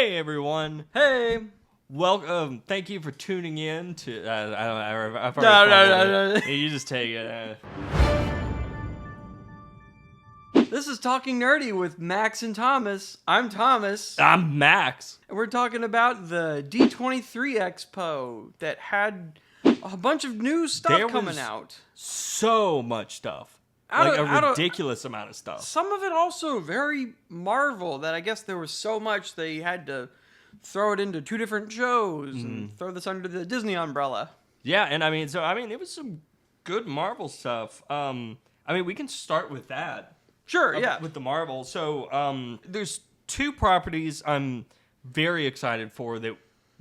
Hey everyone! Hey! Welcome. Thank you for tuning in to. I've already No. You just take it. This is Talking Nerdy with Max and Thomas. I'm Thomas. I'm Max. And we're talking about the D23 Expo that had a bunch of new stuff coming out. So much stuff. Ridiculous amount of stuff. Some of it also very Marvel, that I guess there was so much they had to throw it into two different shows and throw this under the Disney umbrella. Yeah, and it was some good Marvel stuff. We can start with that. Sure, yeah. With the Marvel. So, there's two properties I'm very excited for that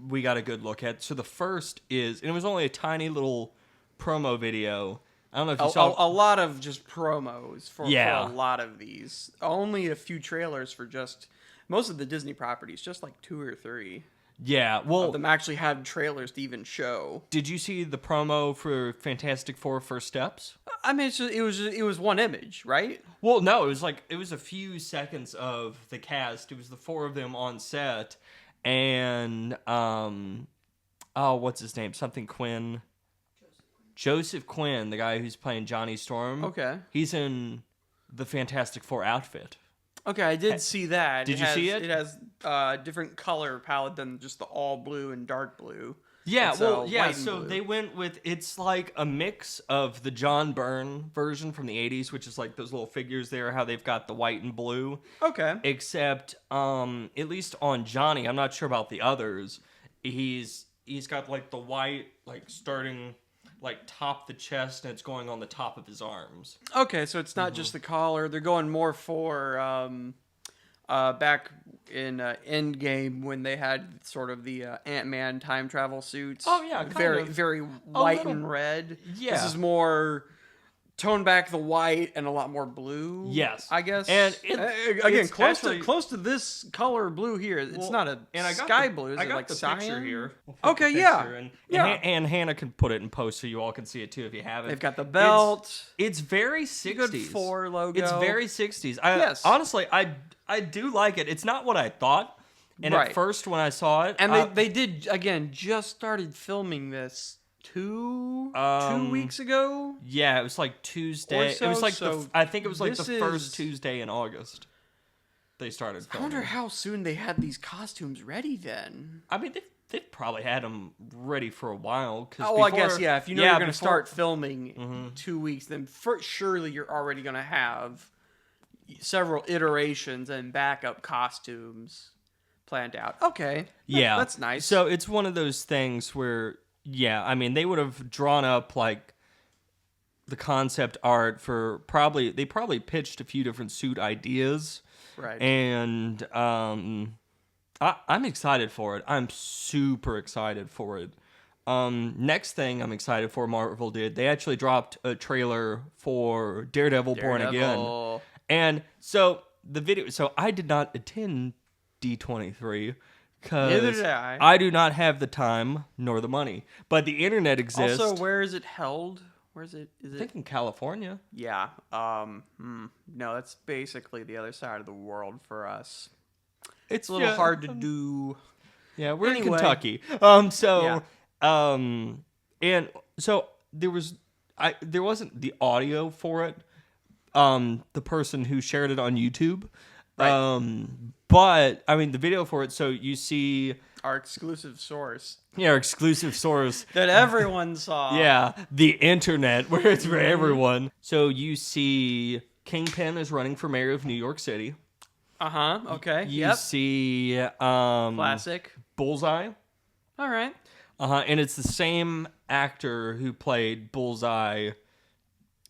we got a good look at. So the first is, and it was only a tiny little promo video. I don't know if you saw a lot of just promos for Yeah. a lot of these. Only a few trailers for just most of the Disney properties, just like 2 or 3. Yeah, well, Of them actually had trailers to even show. did you see the promo for Fantastic Four First Steps? I mean, it was one image, right? Well, no, it was a few seconds of the cast. It was the 4 of them on set, and what's his name? Something Quinn. Joseph Quinn, the guy who's playing Johnny Storm. Okay. He's in the Fantastic Four outfit. Okay, I did see that. Did you see it? It has a different color palette than just the all blue and dark blue. Yeah, It's, well, white yeah, and so blue. they went with, it's like a mix of the John Byrne version from the 80s, which is like those little figures there, how they've got the white and blue. Okay. Except, at least on Johnny, I'm not sure about the others, he's got like the white, like starting, like top the chest, and it's going on the top of his arms. Okay, so it's not just the collar. They're going more for back in Endgame when they had sort of the Ant-Man time travel suits. Oh, yeah, kind of. Very white and red. Yeah. This is more tone back the white and a lot more blue. Yes. I guess. And again, it's close actually- to this color blue here. It's not a And I got sky the- blue. Is I it got like the cyan? picture here. We'll put Okay, the yeah. picture in. Yeah. And Hannah can put it in post so you all can see it too if you haven't. They've got the belt. It's very 60s. Good 4 logo. It's very 60s. Yes. Honestly, I do like it. It's not what I thought. And Right. at first when I saw it... And they did, again, just started filming this two weeks ago. Yeah, it was like Tuesday. Or so, it was like so I think it was like the this first is- Tuesday in August. They started I filming. wonder how soon they had these costumes ready then. I mean, they've probably had them ready for a while. Oh, well, I guess, yeah. If you know you're going to before- start filming 2 weeks, then surely you're already going to have several iterations and backup costumes planned out. Okay. Yeah. That's nice. So it's one of those things where, yeah, I mean, they would have drawn up like the concept art for they probably pitched a few different suit ideas. Right. And I'm excited for it. I'm super excited for it. Next thing I'm excited for, Marvel did, they actually dropped a trailer for Daredevil Born Again. And so the video, so I did not attend D23 Neither because did I. I do not have the time nor the money. But the internet exists. Also, where is it held? Where is it? I think in California. Yeah. No, that's basically the other side of the world for us. It's a little hard to do. Yeah, we're in Anyway. Kentucky. And so there wasn't the audio for it. The person who shared it on YouTube. Right. But I mean the video for it, so you see Our exclusive source our exclusive source. that everyone saw. Yeah, the internet where it's for everyone. So you see Kingpin is running for mayor of New York City. Okay. You see Classic. Bullseye. All right. And it's the same actor who played Bullseye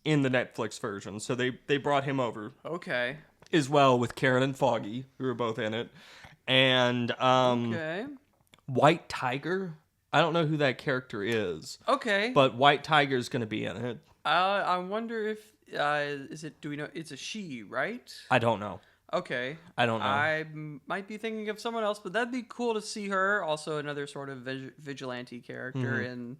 in the Netflix version. So they brought him over Okay. as well with Karen and Foggy, who are both in it. And Okay. White Tiger. I don't know who that character is, Okay. but White Tiger is going to be in it. I wonder if is it? Do we know? It's a she, right? I don't know. Okay. I don't know. I might be thinking of someone else, but that'd be cool to see her. Also, another sort of vigilante character in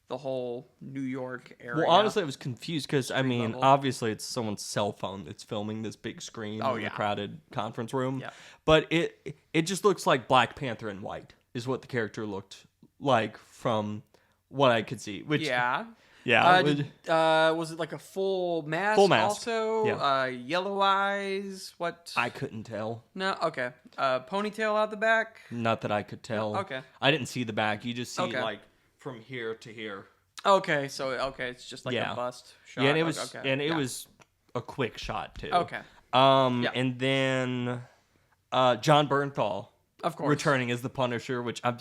the whole New York area. Well, honestly, I was confused because, I mean, level. obviously it's someone's cell phone that's filming this big screen in yeah. a crowded conference room. Yeah. But it just looks like Black Panther in white is what the character looked like from what I could see. Which, yeah. yeah. Was it like a full mask? Full mask. Also, Yeah. yellow eyes. What? I couldn't tell. No. Okay. Ponytail out the back. Not that I could tell. Okay. I didn't see the back. You just see, Okay. like, from here to here. Okay. So it's just like a bust shot. Yeah, and it was, okay. was a quick shot, too. Okay. Yeah. And then John Bernthal. Of course. Returning as the Punisher, which I'm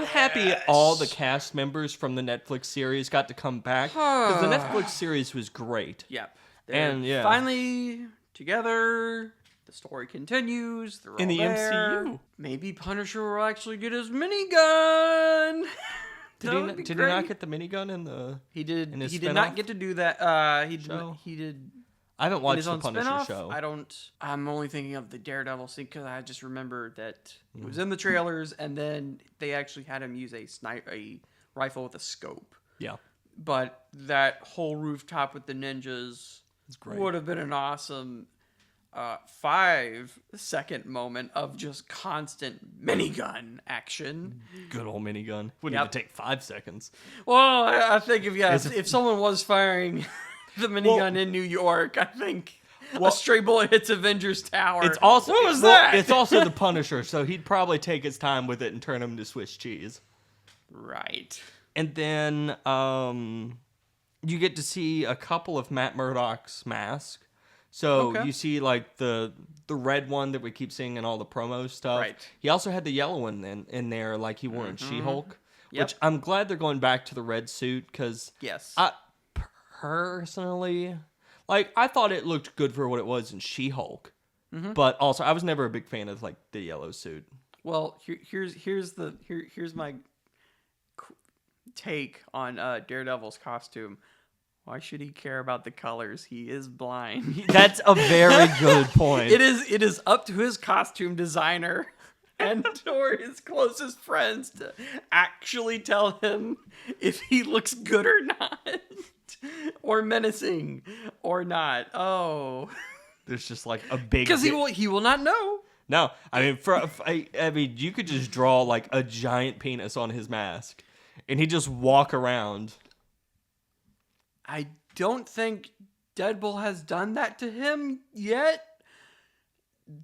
happy all the cast members from the Netflix series got to come back because the Netflix series was great. Yep. And finally together. The story continues. They're in all the there. MCU. Maybe Punisher will actually get his minigun. Did he not get the minigun in the? He did. In his He did spin-off not get to do that. He did. show? He did. I haven't In watched his the own Punisher spin-off, show. I'm only thinking of the Daredevil scene because I just remember that it was in the trailers, and then they actually had him use a rifle with a scope. Yeah, But that whole rooftop with the ninjas great. would have been an awesome 5-second moment of just constant minigun action. good old minigun. Wouldn't Yep. even take 5 seconds. Well, I think if someone was firing the minigun in New York, I think a stray bullet hits Avengers Tower. It's also what was that? It's also the Punisher, so he'd probably take his time with it and turn him to Swiss cheese. Right. And then you get to see a couple of Matt Murdock's masks. So Okay. you see like the red one that we keep seeing in all the promo stuff. Right. He also had the yellow one in there like he wore in She-Hulk. Yep. Which I'm glad they're going back to the red suit because Yes. I personally, like, I thought it looked good for what it was in She-Hulk. But also I was never a big fan of like the yellow suit. Well, here's my take on Daredevil's costume. Why should he care about the colors? He is blind. That's a very good point. It is up to his costume designer and or his closest friends to actually tell him if he looks good or not, or menacing or not. Oh, There's just like a big because he will not know. No, I mean, I mean, you could just draw like a giant penis on his mask, and he just walk around. I don't think Deadpool has done that to him yet,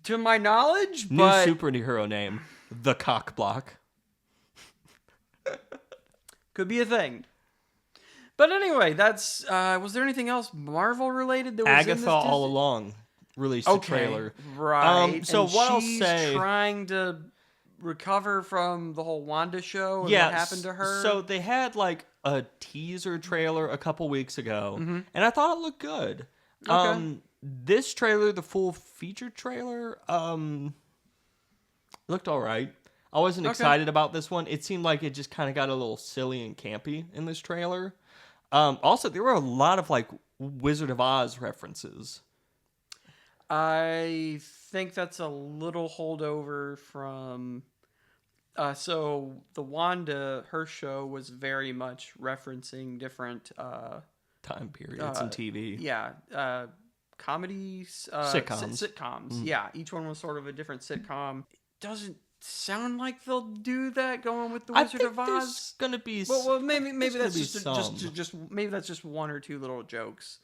to my knowledge. New But superhero name, the Cock Block. could be a thing. But anyway, that's. Was there anything else Marvel related that was in Agatha this all along released a trailer. Right. So and what I'll she's say, trying to recover from the whole Wanda show and what happened to her. So they had like a teaser trailer a couple weeks ago, and I thought it looked good. Okay. This trailer, the full feature trailer, looked all right. I wasn't excited about this one. It seemed like it just kind of got a little silly and campy in this trailer. Also, there were a lot of like Wizard of Oz references. I think that's a little holdover from. So the Wanda, her show was very much referencing different. Time periods and TV. Yeah. Comedies. Sitcoms. Sitcoms. Yeah. Each one was sort of a different sitcom. It doesn't sound like they'll do that going with the Wizard of Oz. There's gonna be. Well, maybe that's be just maybe that's just one or two little jokes.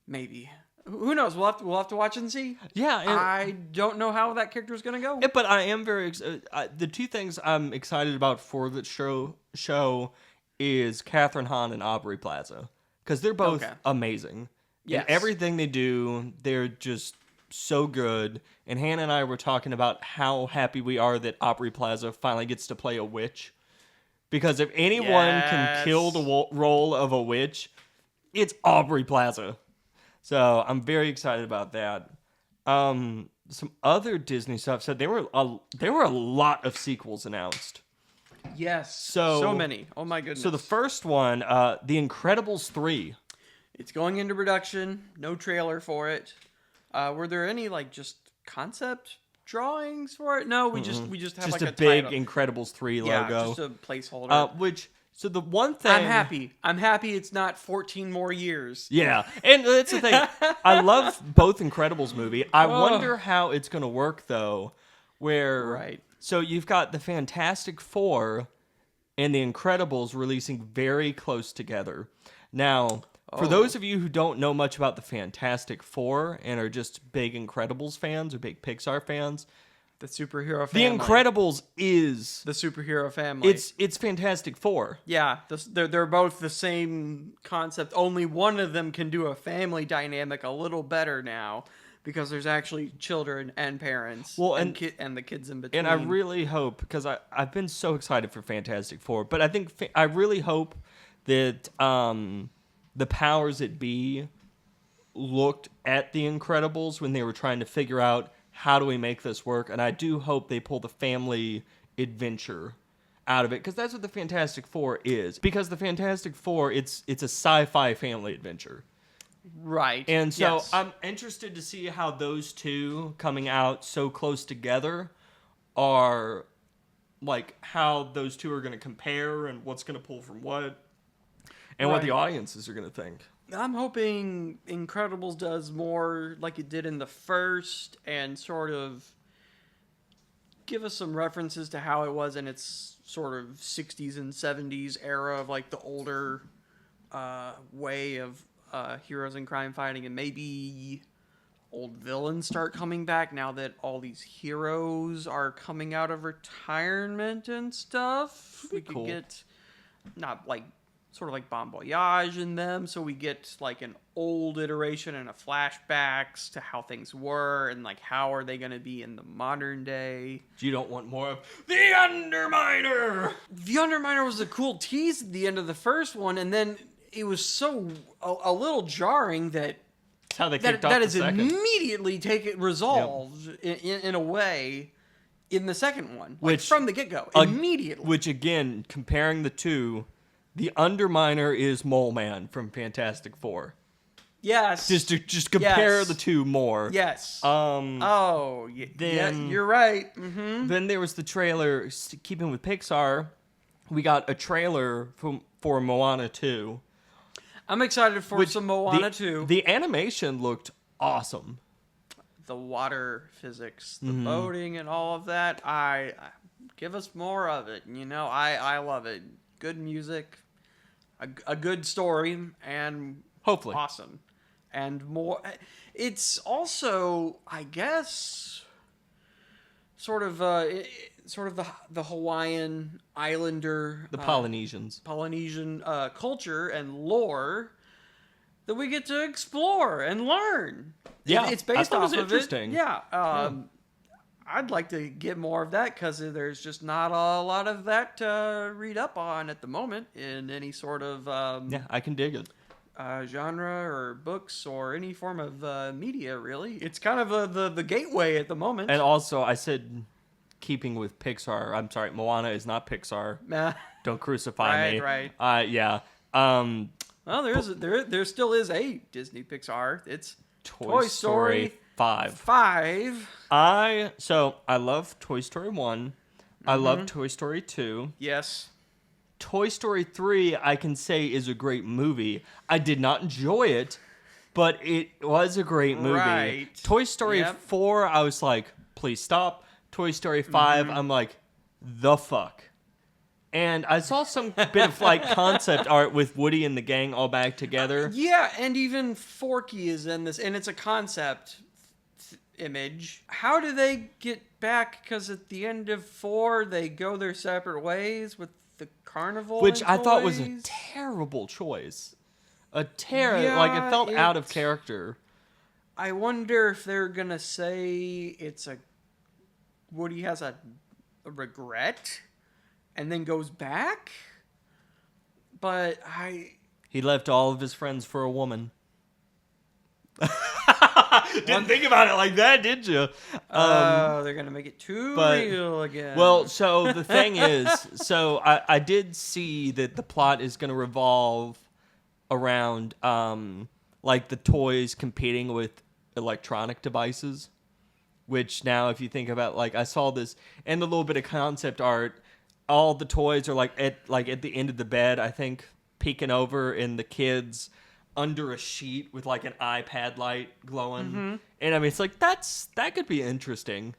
Maybe. Who knows? We'll have to watch and see. Yeah, I don't know how that character is gonna go. but I am very. The two things I'm excited about for the show is Catherine Hahn and Aubrey Plaza because they're both amazing. Yes. And everything they do, they're just so good. And Hannah and I were talking about how happy we are that Aubrey Plaza finally gets to play a witch. Because if anyone can kill the role of a witch, it's Aubrey Plaza. So I'm very excited about that. Some other Disney stuff. So there were a lot of sequels announced. Yes. So many. Oh my goodness. So the first one, The Incredibles 3. It's going into production. No trailer for it. Were there any like just concept drawings for it? No, we just have Just like a a big title. Incredibles 3 Yeah, logo. just a placeholder. Which So the one thing I'm happy. I'm happy it's not 14 more years. Yeah, and that's the thing. I love both Incredibles movie. I wonder how it's going to work though, where Right. so you've got the Fantastic Four and the Incredibles releasing very close together. Now, for those of you who don't know much about the Fantastic Four and are just big Incredibles fans or big Pixar fans, The superhero the family. Incredibles is The superhero family. it's Fantastic Four. Yeah, they're both the same concept. Only one of them can do a family dynamic a little better now because there's actually children and parents. Well, and the kids in between. And I really hope, because I've been so excited for Fantastic Four, but I think I really hope that the powers that be looked at the Incredibles when they were trying to figure out how do we make this work, and I do hope they pull the family adventure out of it, because that's what the Fantastic Four is. Because the Fantastic Four, it's a sci-fi family adventure. Right. And so yes. I'm interested to see how those two coming out so close together are, like, how those two are going to compare and what's going to pull from what and what the audiences are going to think. I'm hoping Incredibles does more like it did in the first and sort of give us some references to how it was in its sort of 60s and 70s era of like the older way of heroes and crime fighting, and maybe old villains start coming back now that all these heroes are coming out of retirement and stuff. We could get not like sort of like Bon Voyage in them, so we get like an old iteration and a flashbacks to how things were and like how are they going to be in the modern day. You don't want more of the Underminer. The Underminer was a cool tease at the end of the first one, and then it was so a little jarring that That's how they kicked off that the is second. immediately resolved in a way in the second one, like Which, from the get-go, immediately. Which again, comparing the two, the Underminer is Mole Man from Fantastic Four. Yes. Just compare Yes. the two more. Yes. Then Yeah, you're right. Mm-hmm. Then there was the trailer. Keeping with Pixar, we got a trailer for Moana 2. I'm excited for some Moana too. The animation looked awesome. The water physics, the boating, and all of that. I give us more of it. You know, I love it. Good music, a good story, and Hopefully. awesome, and more. It's also, I guess, sort of the Hawaiian Islander, The Polynesians. Polynesian culture and lore that we get to explore and learn. Yeah, It's I based thought it off was of interesting. it. Yeah. I'd like to get more of that because there's just not a lot of that to read up on at the moment in any sort of Yeah, I can dig it. genre or books or any form of media, really. It's kind of the gateway at the moment. And also, I said, keeping with Pixar, I'm sorry, Moana is not Pixar. Don't crucify me. Right. Yeah. Well, there still is a Disney Pixar. It's Toy Story 5. 5. I love Toy Story 1. I love Toy Story 2. Yes. Toy Story 3, I can say, is a great movie. I did not enjoy it, but it was a great movie. Right. Toy Story 4, I was like, please stop. Toy Story 5, I'm like, the fuck. And I saw some bit of like concept art with Woody and the gang all back together. Yeah, and even Forky is in this, and it's a concept image. How do they get back? Because at the end of 4, they go their separate ways with the carnival, Which and I thought was a toys. terrible choice. Like it Yeah, felt out of character. I wonder if they're gonna say Woody has a regret and then goes back. But He left all of his friends for a woman. Didn't think about it like that, did you? they're gonna make it too real again. Well, so the thing is, I did see that the plot is going to revolve around like the toys competing with electronic devices. Which now, if you think about, like, I saw this and a little bit of concept art. all the toys are like at the end of the bed, I think, peeking over, and the kids under a sheet with like an iPad light glowing. And I mean, it's like that could be interesting.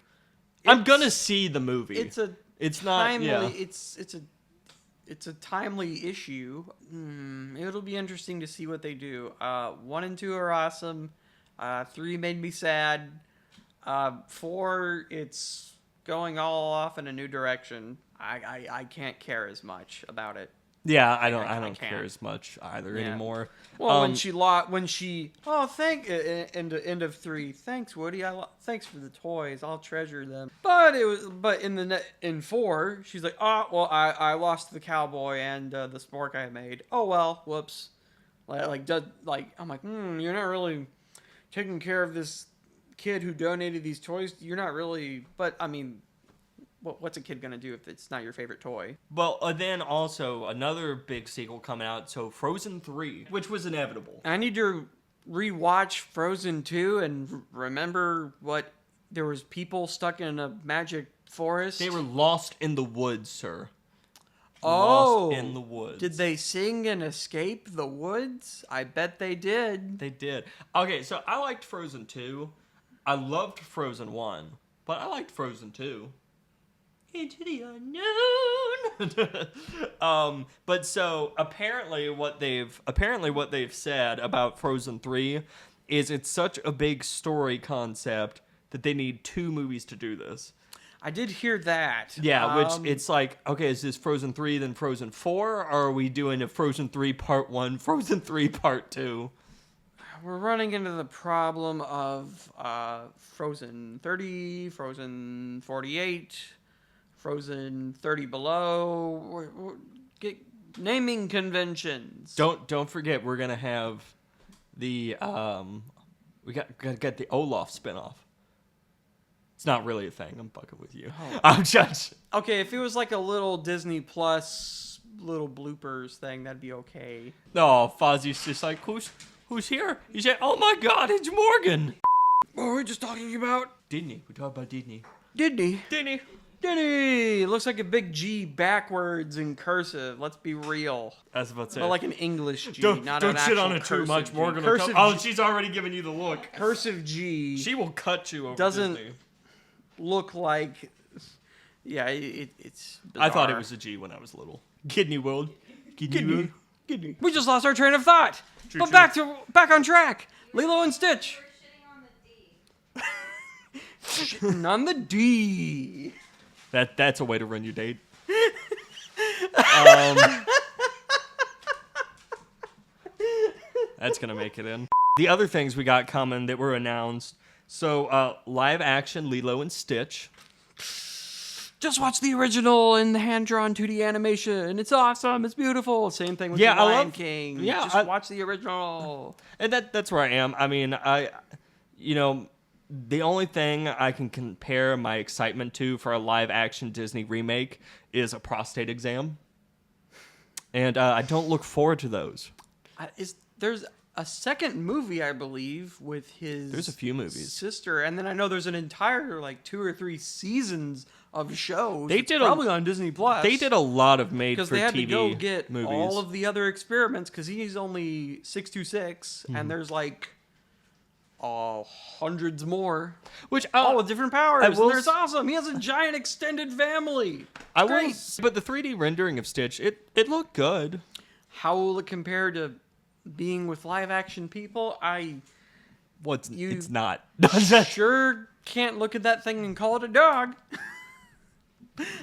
I'm gonna see the movie. It's a timely, it's a timely issue. It'll be interesting to see what they do. 1 and 2 are awesome. 3 made me sad. 4, it's going all off in a new direction. I can't care as much about it. Yeah, I don't care as much either anymore. Well, when she end of 3. Thanks, Woody. Thanks for the toys. I'll treasure them. But in 4, she's like, I lost the cowboy and the spork I made. Oh well, whoops. I'm like, you're not really taking care of this kid who donated these toys. You're not really. But I mean, what's a kid gonna do if it's not your favorite toy? Well, then also another big sequel coming out, so Frozen 3, which was inevitable. I need to rewatch Frozen 2 and remember what there was people stuck in a magic forest. They were lost in the woods, sir. Lost in the woods. Did they sing and escape the woods? I bet they did. They did. Okay, so I liked Frozen 2. I loved Frozen 1, but I liked Frozen 2. Into the unknown. But so apparently what they've said about Frozen 3 is it's such a big story concept that they need 2 movies to do this. I did hear that. Yeah, which it's like, okay, is this Frozen 3 then Frozen 4? Or are we doing a Frozen 3 Part 1, Frozen 3 Part 2? We're running into the problem of Frozen 30, Frozen 48, Frozen 30 below. Get naming conventions. Don't forget, we're gonna have the we got the Olaf spinoff. It's not really a thing. I'm fucking with you. Oh. I'm just okay. If it was like a little Disney Plus little bloopers thing, that'd be okay. No, Fozzie's just like, who's here? He said, oh my God, it's Morgan. What were we just talking about? Disney. We talked about Disney. Disney. Disney. It looks like a big G backwards in cursive. Let's be real. I was about to say. But like an English G, don't not an sit actual on it too much. G. Morgan will Cursive come. Oh, G- she's already giving you the look. Cursive G. She will cut you over doesn't Disney. Look like. Yeah, it's bizarre. I thought it was a G when I was little. Kidney world. Kidney. We just lost our train of thought. True, but true. back on track. Lilo and Stitch. We're Shitting on the D. That's a way to run your date. That's gonna make it in. The other things we got coming that were announced. So live action Lilo and Stitch. Just watch the original in the hand-drawn 2D animation. It's awesome. It's beautiful. Same thing with the Lion King. Yeah, just watch the original. And that's where I am. I mean, the only thing I can compare my excitement to for a live action Disney remake is a prostate exam. And I don't look forward to those. There's a second movie, I believe, with his There's a few movies. sister, and then I know there's an entire 2 or 3 seasons of shows. They It's did probably on Disney Plus. They did a lot of made for because they had TV to go get movies. all of the other experiments because he's only 626, and there's hundreds more. Which All with different powers. I will And there's awesome. He has a giant extended family. I Great. will, but the 3D rendering of Stitch, it looked good. How will it compare to being with live action people? It's not. Sure can't look at that thing and call it a dog.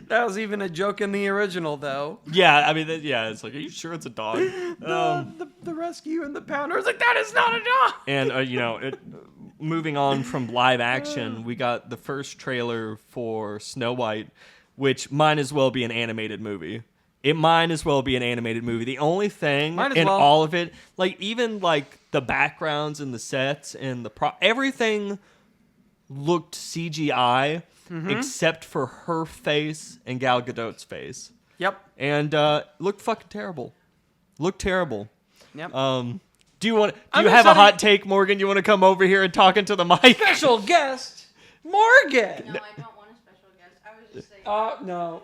That was even a joke in the original, though. Yeah, I mean, it's like, are you sure it's a dog? The rescue and the pounder was like, that is not a dog. And moving on from live action, we got the first trailer for Snow White, which might as well be an animated movie. It might as well be an animated movie. The only thing in all of it, even the backgrounds and the sets and everything looked CGI except for her face and Gal Gadot's face. Yep. And looked fucking terrible. Looked terrible. Yep. Do you have a hot take, Morgan? You want to come over here and talk into the mic? Special guest, Morgan. No, I don't want a special guest. I was just saying. No.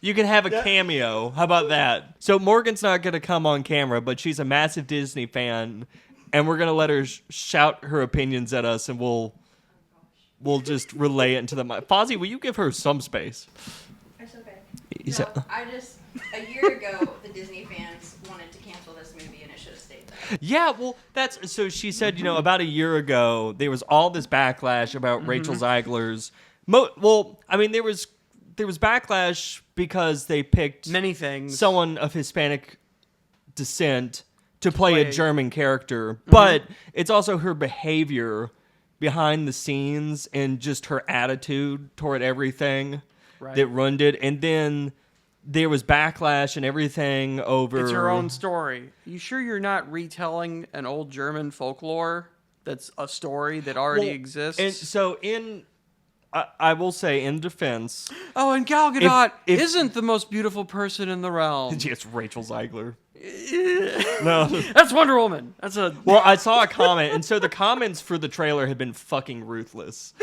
You can have a cameo. How about that? So Morgan's not going to come on camera, but she's a massive Disney fan, and we're going to let her shout her opinions at us, and we'll just relay it into the mic. Fozzie, will you give her some space? It's okay. He No, I just, a year ago, the Disney fans wanted to cancel this movie and it should have stayed there. Yeah, well, so she said, about a year ago, there was all this backlash about Rachel Zegler's. There was backlash because they picked Many things. someone of Hispanic descent to play a German character, but it's also her behavior behind the scenes and just her attitude toward everything that ruined it. And then there was backlash and everything over... It's her own story. You sure you're not retelling an old German folklore that's a story that already exists? And so I will say, in defense... Oh, and Gal Gadot if- isn't the most beautiful person in the realm. It's Rachel Zegler. No. That's Wonder Woman. That's a... Well, I saw a comment, and so the comments for the trailer have been fucking ruthless.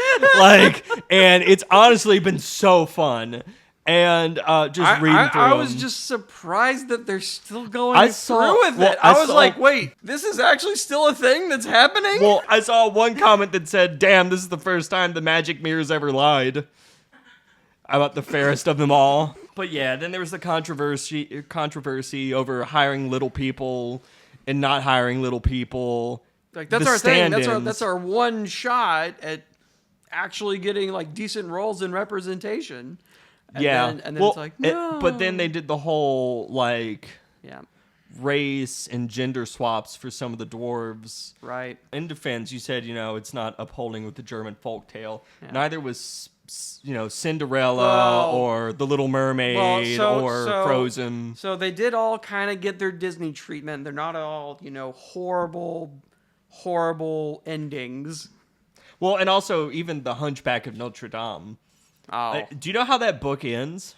And it's honestly been so fun. And just reading through I was them. just surprised that they're still going through with well, it. I was saw- like, wait, this is actually still a thing that's happening? Well, I saw one comment that said, "Damn, this is the first time the magic mirrors ever lied about the fairest of them all." But yeah, then there was the controversy over hiring little people and not hiring little people. Like that's the our thing. stand-ins. That's our one shot at actually getting like decent roles and representation. And then it's like, no. But then they did the whole Yeah. race and gender swaps for some of the dwarves. Right. In defense, you said, it's not upholding with the German folktale. Yeah. Neither was, Cinderella or The Little Mermaid or Frozen. So they did all kind of get their Disney treatment. They're not all, horrible endings. Well, and also even The Hunchback of Notre Dame. Oh. Do you know how that book ends?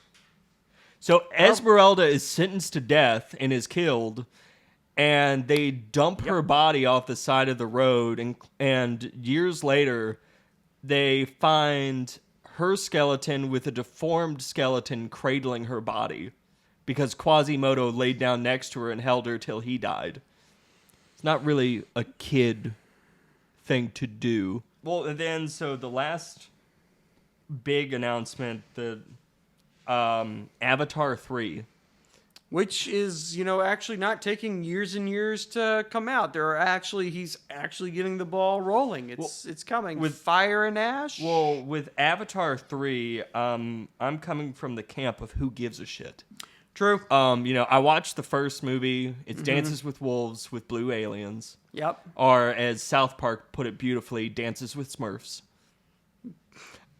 So Esmeralda is sentenced to death and is killed, and they dump her body off the side of the road, and years later, they find her skeleton with a deformed skeleton cradling her body because Quasimodo laid down next to her and held her till he died. It's not really a kid thing to do. Well, and then, so the last big announcement, the Avatar 3. Which is, actually not taking years and years to come out. He's actually getting the ball rolling. It's coming with Fire and Ash. Well, with Avatar 3, I'm coming from the camp of who gives a shit. True. I watched the first movie. It's Dances with Wolves with blue aliens. Yep. Or as South Park put it beautifully, Dances with Smurfs.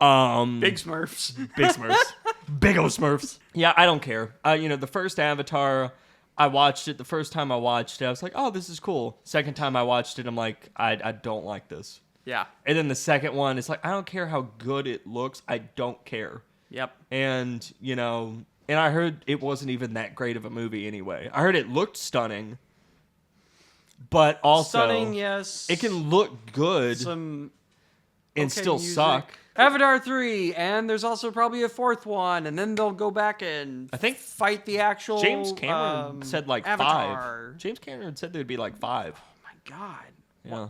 Big Smurfs. Big Smurfs. Big old Smurfs. Yeah, I don't care. The first Avatar, I watched it. The first time I watched it, I was like, oh, this is cool. Second time I watched it, I'm like, I don't like this. Yeah. And then the second one, it's like, I don't care how good it looks. I don't care. Yep. And, and I heard it wasn't even that great of a movie anyway. I heard it looked stunning. But also, stunning, yes. It can look good and still music. suck. Avatar 3, and there's also probably a fourth one, and then they'll go back and I think fight the actual James Cameron said Avatar. 5. James Cameron said there'd be 5. Oh my god. Yeah.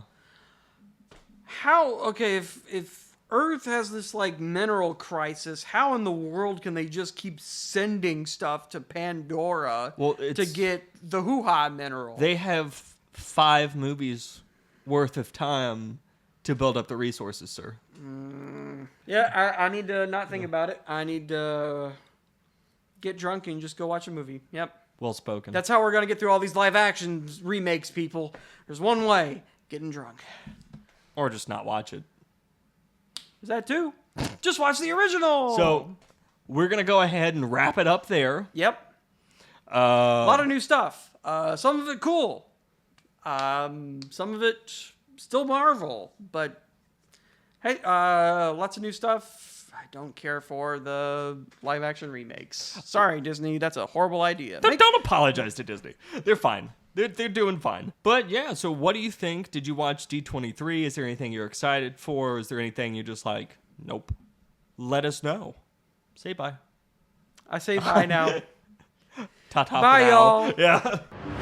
If Earth has this mineral crisis, how in the world can they just keep sending stuff to Pandora to get the hoo-ha mineral? They have 5 movies worth of time to build up the resources, sir. Yeah, I need to not think about it. I need to get drunk and just go watch a movie. Yep. Well spoken. That's how we're going to get through all these live action remakes, people. There's one way, getting drunk. Or just not watch it. Is that too? Just watch the original. So, we're going to go ahead and wrap it up there. Yep. A lot of new stuff. Some of it cool. Some of it still Marvel, but hey, lots of new stuff. I don't care for the live action remakes. Sorry, Disney, that's a horrible idea. Don't apologize to Disney. They're fine. They're doing fine. But yeah, so what do you think? Did you watch D23? Is there anything you're excited for? Is there anything you're just like, nope? Let us know. Say bye. I say bye now. Ta-ta Bye, for now. y'all. Yeah.